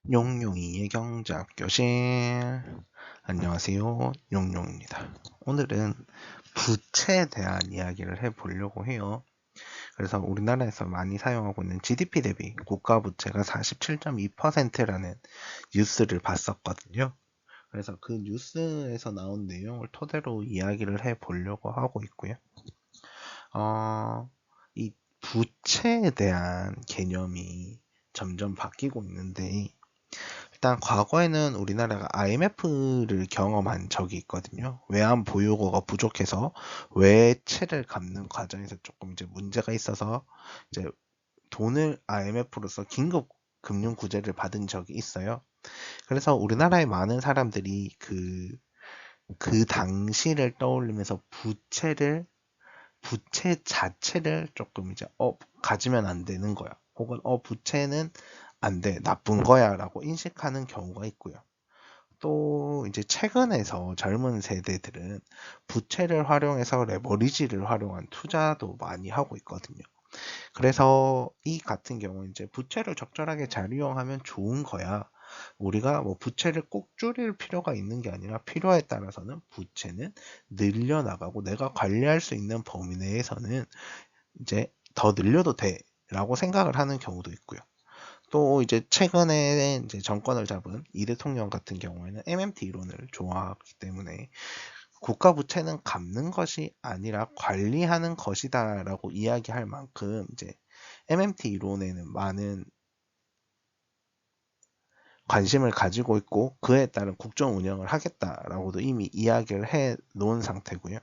용용이의 경제학 교실. 안녕하세요. 용용입니다. 오늘은 부채에 대한 이야기를 해보려고 해요. 그래서 우리나라에서 많이 사용하고 있는 GDP 대비 국가 부채가 47.2%라는 뉴스를 봤었거든요. 그래서 그 뉴스에서 나온 내용을 토대로 이야기를 해보려고 하고 있고요. 이 부채에 대한 개념이 점점 바뀌고 있는데, 일단 과거에는 우리나라가 IMF를 경험한 적이 있거든요. 외환 보유고가 부족해서 외채를 갚는 과정에서 조금 이제 문제가 있어서 이제 돈을 IMF로서 긴급 금융 구제를 받은 적이 있어요. 그래서 우리나라의 많은 사람들이 그 당시를 떠올리면서 부채 자체를 조금 이제 가지면 안 되는 거야. 혹은 부채는 안 돼, 나쁜 거야라고 인식하는 경우가 있고요. 또 이제 최근에서 젊은 세대들은 부채를 활용해서 레버리지를 활용한 투자도 많이 하고 있거든요. 그래서 이 같은 경우 이제 부채를 적절하게 잘 이용하면 좋은 거야. 우리가 뭐 부채를 꼭 줄일 필요가 있는 게 아니라 필요에 따라서는 부채는 늘려나가고 내가 관리할 수 있는 범위 내에서는 이제 더 늘려도 돼라고 생각을 하는 경우도 있고요. 또 이제 최근에 이제 정권을 잡은 이 대통령 같은 경우에는 MMT 이론을 좋아하기 때문에 국가 부채는 갚는 것이 아니라 관리하는 것이다라고 이야기할 만큼 이제 MMT 이론에는 많은 관심을 가지고 있고 그에 따른 국정 운영을 하겠다라고도 이미 이야기를 해 놓은 상태고요.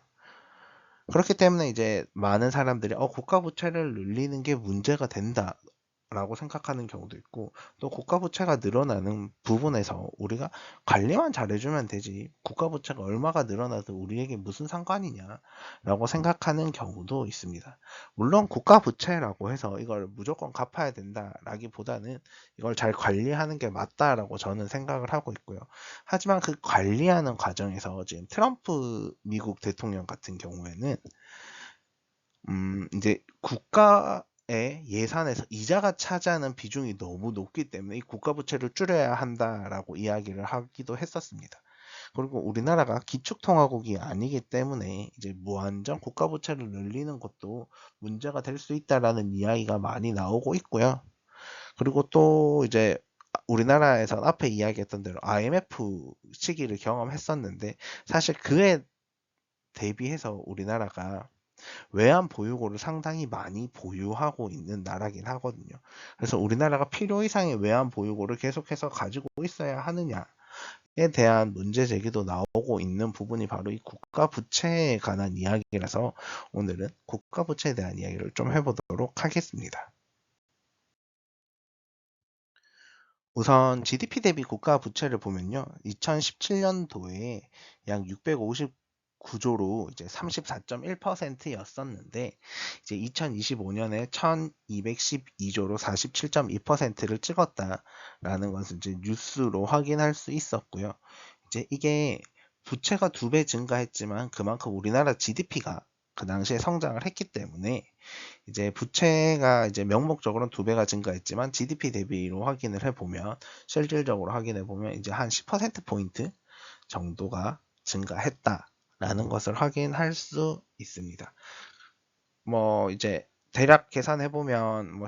그렇기 때문에 이제 많은 사람들이 국가 부채를 늘리는 게 문제가 된다 라고 생각하는 경우도 있고, 또 국가 부채가 늘어나는 부분에서 우리가 관리만 잘해주면 되지 국가 부채가 얼마가 늘어나도 우리에게 무슨 상관이냐 라고 생각하는 경우도 있습니다. 물론 국가 부채라고 해서 이걸 무조건 갚아야 된다 라기보다는 이걸 잘 관리하는 게 맞다라고 저는 생각을 하고 있고요. 하지만 그 관리하는 과정에서 지금 트럼프 미국 대통령 같은 경우에는 이제 국가의 예산에서 이자가 차지하는 비중이 너무 높기 때문에 이 국가 부채를 줄여야 한다라고 이야기를 하기도 했었습니다. 그리고 우리나라가 기축통화국이 아니기 때문에 이제 무한정 국가 부채를 늘리는 것도 문제가 될 수 있다라는 이야기가 많이 나오고 있고요. 그리고 또 이제 우리나라에서 앞에 이야기했던 대로 IMF 시기를 경험했었는데, 사실 그에 대비해서 우리나라가 외환 보유고를 상당히 많이 보유하고 있는 나라긴 하거든요. 그래서 우리나라가 필요 이상의 외환 보유고를 계속해서 가지고 있어야 하느냐에 대한 문제 제기도 나오고 있는 부분이 바로 이 국가 부채에 관한 이야기라서 오늘은 국가 부채에 대한 이야기를 좀 해보도록 하겠습니다. 우선 GDP 대비 국가 부채를 보면요. 2017년도에 약 659조로 이제 34.1%였었는데, 이제 2025년에 1212조로 47.2%를 찍었다라는 것을 이제 뉴스로 확인할 수 있었고요. 이제 이게 부채가 2배 증가했지만 그만큼 우리나라 GDP가 그 당시에 성장을 했기 때문에 이제 부채가 이제 명목적으로는 2배가 증가했지만 GDP 대비로 확인을 해보면, 실질적으로 확인해 보면 이제 한 10%포인트 정도가 증가했다라는 것을 확인할 수 있습니다. 뭐 이제 대략 계산해 보면 뭐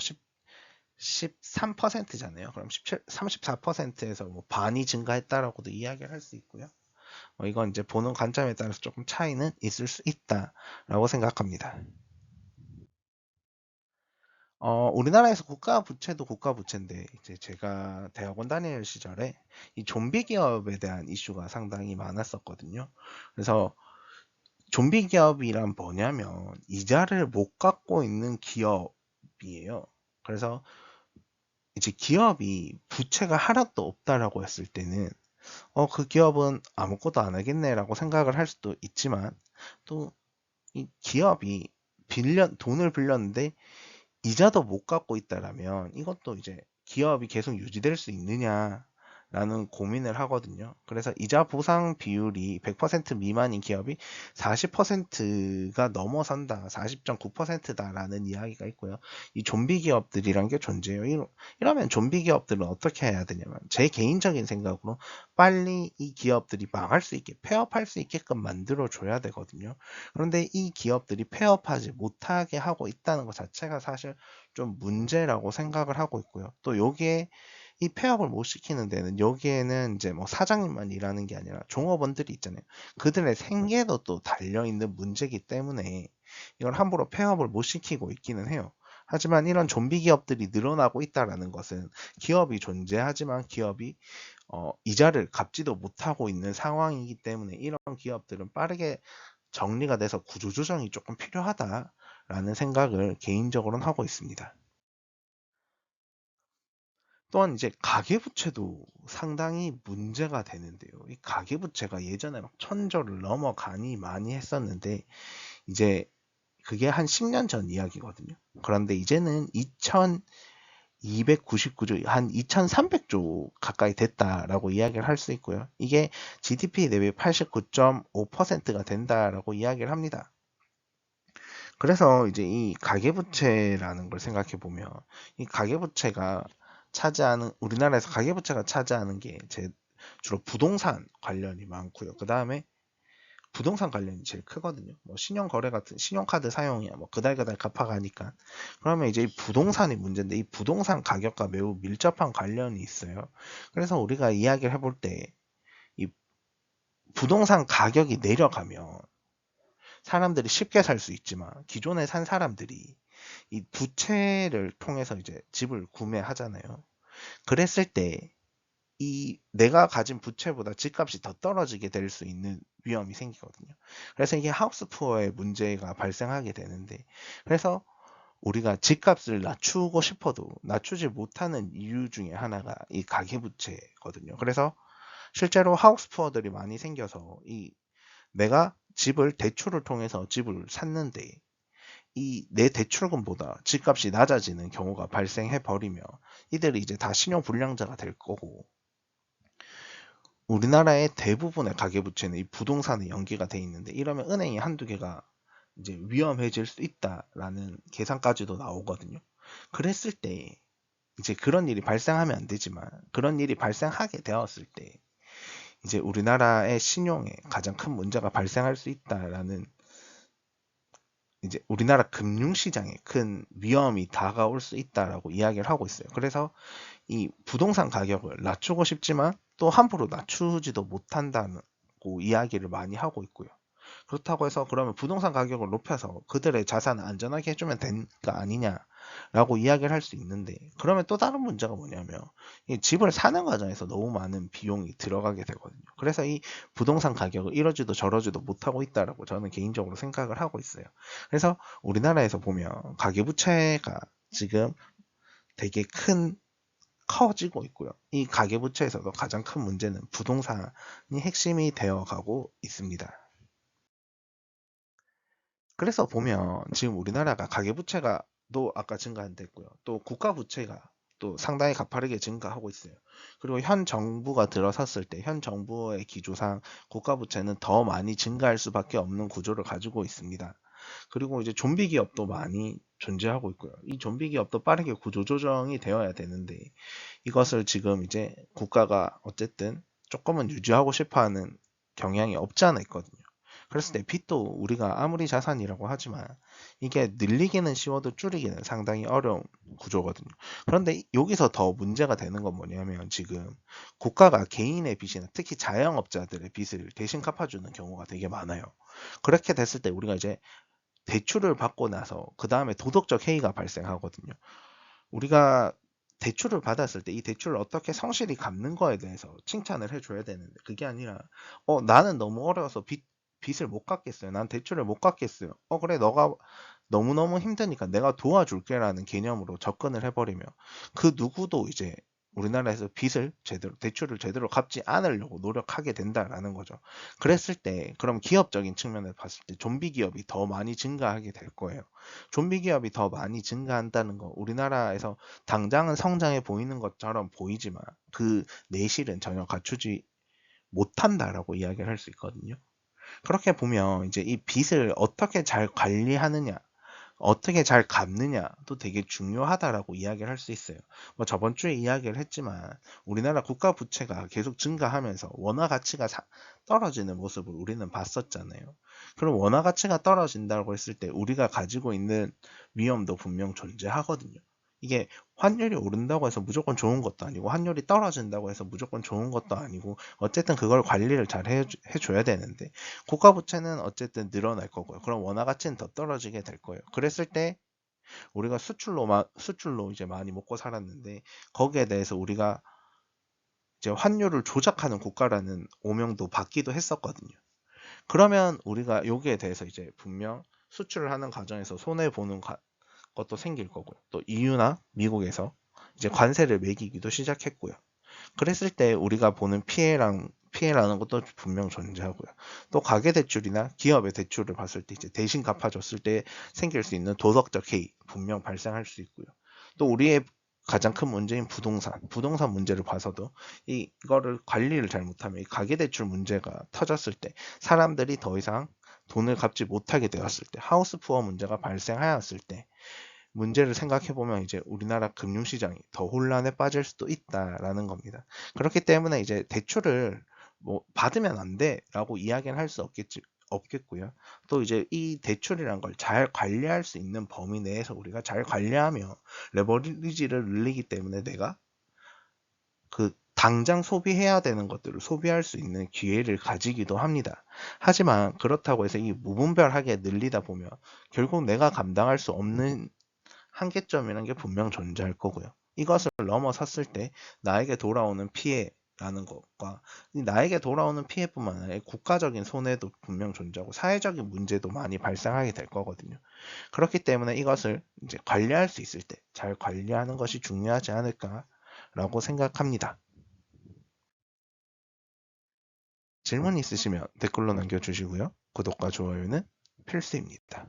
13%잖아요. 그럼 34%에서 뭐 반이 증가했다라고도 이야기를 할 수 있고요. 이건 이제 보는 관점에 따라서 조금 차이는 있을 수 있다라고 생각합니다. 우리나라에서 국가 부채도 국가 부채인데, 이제 제가 대학원 다닐 시절에 이 좀비 기업에 대한 이슈가 상당히 많았었거든요. 그래서 좀비 기업이란 뭐냐면 이자를 못 갚고 있는 기업이에요. 그래서 이제 기업이 부채가 하나도 없다라고 했을 때는 그 기업은 아무것도 안 하겠네라고 생각을 할 수도 있지만, 또 이 기업이 돈을 빌렸는데 이자도 못 갚고 있다라면 이것도 이제 기업이 계속 유지될 수 있느냐 라는 고민을 하거든요. 그래서 이자 보상 비율이 100% 미만인 기업이 40%가 넘어선다, 40.9%다라는 이야기가 있고요. 이 좀비 기업들이란 게 존재해요. 이러면 좀비 기업들은 어떻게 해야 되냐면, 제 개인적인 생각으로 빨리 이 기업들이 망할 수 있게, 폐업할 수 있게끔 만들어 줘야 되거든요. 그런데 이 기업들이 폐업하지 못하게 하고 있다는 것 자체가 사실 좀 문제라고 생각을 하고 있고요. 또 여기에 이 폐업을 못 시키는 데는, 여기에는 이제 뭐 사장님만 일하는 게 아니라 종업원들이 있잖아요. 그들의 생계도 또 달려있는 문제이기 때문에 이걸 함부로 폐업을 못 시키고 있기는 해요. 하지만 이런 좀비 기업들이 늘어나고 있다라는 것은 기업이 존재하지만 기업이 이자를 갚지도 못하고 있는 상황이기 때문에 이런 기업들은 빠르게 정리가 돼서 구조조정이 조금 필요하다라는 생각을 개인적으로는 하고 있습니다. 또한 이제 가계부채도 상당히 문제가 되는데요. 이 가계부채가 예전에 막 천조를 넘어가니 많이 했었는데, 이제 그게 한 10년 전 이야기거든요. 그런데 이제는 2299조, 한 2300조 가까이 됐다라고 이야기를 할 수 있고요. 이게 GDP 대비 89.5%가 된다라고 이야기를 합니다. 그래서 이제 이 가계부채라는 걸 생각해 보면, 이 가계부채가 차지하는, 우리나라에서 가계부채가 차지하는 게 주로 부동산 관련이 많고요. 그 다음에 부동산 관련이 제일 크거든요. 뭐 신용거래 같은, 신용카드 사용이야 뭐 그달그달 갚아가니까. 그러면 이제 이 부동산이 문제인데, 이 부동산 가격과 매우 밀접한 관련이 있어요. 그래서 우리가 이야기를 해볼 때 이 부동산 가격이 내려가면 사람들이 쉽게 살 수 있지만, 기존에 산 사람들이 이 부채를 통해서 이제 집을 구매하잖아요. 그랬을 때 이 내가 가진 부채보다 집값이 더 떨어지게 될 수 있는 위험이 생기거든요. 그래서 이게 하우스 푸어의 문제가 발생하게 되는데, 그래서 우리가 집값을 낮추고 싶어도 낮추지 못하는 이유 중에 하나가 이 가계부채거든요. 그래서 실제로 하우스 푸어들이 많이 생겨서, 이 내가 집을 대출을 통해서 집을 샀는데 이 내 대출금보다 집값이 낮아지는 경우가 발생해 버리면 이들이 이제 다 신용 불량자가 될 거고, 우리나라의 대부분의 가계부채는 이 부동산에 연계가 돼 있는데, 이러면 은행이 한두 개가 이제 위험해질 수 있다라는 계산까지도 나오거든요. 그랬을 때 이제 그런 일이 발생하면 안 되지만, 그런 일이 발생하게 되었을 때 이제 우리나라의 신용에 가장 큰 문제가 발생할 수 있다라는, 이제 우리나라 금융시장에 큰 위험이 다가올 수 있다라고 이야기를 하고 있어요. 그래서 이 부동산 가격을 낮추고 싶지만 또 함부로 낮추지도 못한다고 이야기를 많이 하고 있고요. 그렇다고 해서 그러면 부동산 가격을 높여서 그들의 자산을 안전하게 해주면 되는 거 아니냐라고 이야기를 할 수 있는데, 그러면 또 다른 문제가 뭐냐면 이 집을 사는 과정에서 너무 많은 비용이 들어가게 되거든요. 그래서 이 부동산 가격을 이러지도 저러지도 못하고 있다라고 저는 개인적으로 생각을 하고 있어요. 그래서 우리나라에서 보면 가계부채가 지금 되게 커지고 있고요. 이 가계부채에서도 가장 큰 문제는 부동산이 핵심이 되어 가고 있습니다. 그래서 보면 지금 우리나라가 가계부채가 또 아까 증가한댔고요. 또 국가부채가 또 상당히 가파르게 증가하고 있어요. 그리고 현 정부가 들어섰을 때 현 정부의 기조상 국가부채는 더 많이 증가할 수밖에 없는 구조를 가지고 있습니다. 그리고 이제 좀비 기업도 많이 존재하고 있고요. 이 좀비 기업도 빠르게 구조조정이 되어야 되는데, 이것을 지금 이제 국가가 어쨌든 조금은 유지하고 싶어 하는 경향이 없지 않아 있거든요. 그랬을 때 빚도 우리가 아무리 자산이라고 하지만 이게 늘리기는 쉬워도 줄이기는 상당히 어려운 구조거든요. 그런데 여기서 더 문제가 되는 건 뭐냐면, 지금 국가가 개인의 빚이나 특히 자영업자들의 빚을 대신 갚아주는 경우가 되게 많아요. 그렇게 됐을 때 우리가 이제 대출을 받고 나서 그 다음에 도덕적 해이가 발생하거든요. 우리가 대출을 받았을 때 이 대출을 어떻게 성실히 갚는 거에 대해서 칭찬을 해줘야 되는데, 그게 아니라 나는 너무 어려워서 빚을 못 갚겠어요. 난 대출을 못 갚겠어요. 그래, 너가 너무너무 힘드니까 내가 도와줄게 라는 개념으로 접근을 해버리면 그 누구도 이제 우리나라에서 빚을 제대로, 대출을 제대로 갚지 않으려고 노력하게 된다라는 거죠. 그랬을 때, 그럼 기업적인 측면에서 봤을 때 좀비 기업이 더 많이 증가하게 될 거예요. 좀비 기업이 더 많이 증가한다는 거, 우리나라에서 당장은 성장해 보이는 것처럼 보이지만 그 내실은 전혀 갖추지 못한다라고 이야기를 할 수 있거든요. 그렇게 보면 이제 이 빚을 어떻게 잘 관리하느냐, 어떻게 잘 갚느냐도 되게 중요하다라고 이야기를 할 수 있어요. 뭐 저번 주에 이야기를 했지만 우리나라 국가 부채가 계속 증가하면서 원화 가치가 떨어지는 모습을 우리는 봤었잖아요. 그럼 원화 가치가 떨어진다고 했을 때 우리가 가지고 있는 위험도 분명 존재하거든요. 이게 환율이 오른다고 해서 무조건 좋은 것도 아니고 환율이 떨어진다고 해서 무조건 좋은 것도 아니고 어쨌든 그걸 관리를 잘 해줘야 되는데 국가 부채는 어쨌든 늘어날 거고요. 그럼 원화 가치는 더 떨어지게 될 거예요. 그랬을 때 우리가 수출로 이제 많이 먹고 살았는데 거기에 대해서 우리가 이제 환율을 조작하는 국가라는 오명도 받기도 했었거든요. 그러면 우리가 여기에 대해서 이제 분명 수출을 하는 과정에서 손해 보는 것도 생길 거고요. 또 EU나 미국에서 이제 관세를 매기기도 시작했고요. 그랬을 때 우리가 보는 피해라는 것도 분명 존재하고요. 또 가계대출이나 기업의 대출을 봤을 때 이제 대신 갚아줬을 때 생길 수 있는 도덕적 해이 분명 발생할 수 있고요. 또 우리의 가장 큰 문제인 부동산 문제를 봐서도 이거를 관리를 잘못하면 이 가계대출 문제가 터졌을 때 사람들이 더 이상 돈을 갚지 못하게 되었을 때 하우스 푸어 문제가 발생하였을 때 문제를 생각해 보면 이제 우리나라 금융시장이 더 혼란에 빠질 수도 있다라는 겁니다. 그렇기 때문에 이제 대출을 뭐 받으면 안 돼라고 이야기는 할 수 없겠고요. 또 이제 이 대출이란 걸 잘 관리할 수 있는 범위 내에서 우리가 잘 관리하며 레버리지를 늘리기 때문에 내가 그 당장 소비해야 되는 것들을 소비할 수 있는 기회를 가지기도 합니다. 하지만 그렇다고 해서 이 무분별하게 늘리다 보면 결국 내가 감당할 수 없는 한계점이라는 게 분명 존재할 거고요. 이것을 넘어섰을 때 나에게 돌아오는 피해라는 것과 나에게 돌아오는 피해뿐만 아니라 국가적인 손해도 분명 존재하고 사회적인 문제도 많이 발생하게 될 거거든요. 그렇기 때문에 이것을 이제 관리할 수 있을 때 잘 관리하는 것이 중요하지 않을까라고 생각합니다. 질문 있으시면 댓글로 남겨주시고요. 구독과 좋아요는 필수입니다.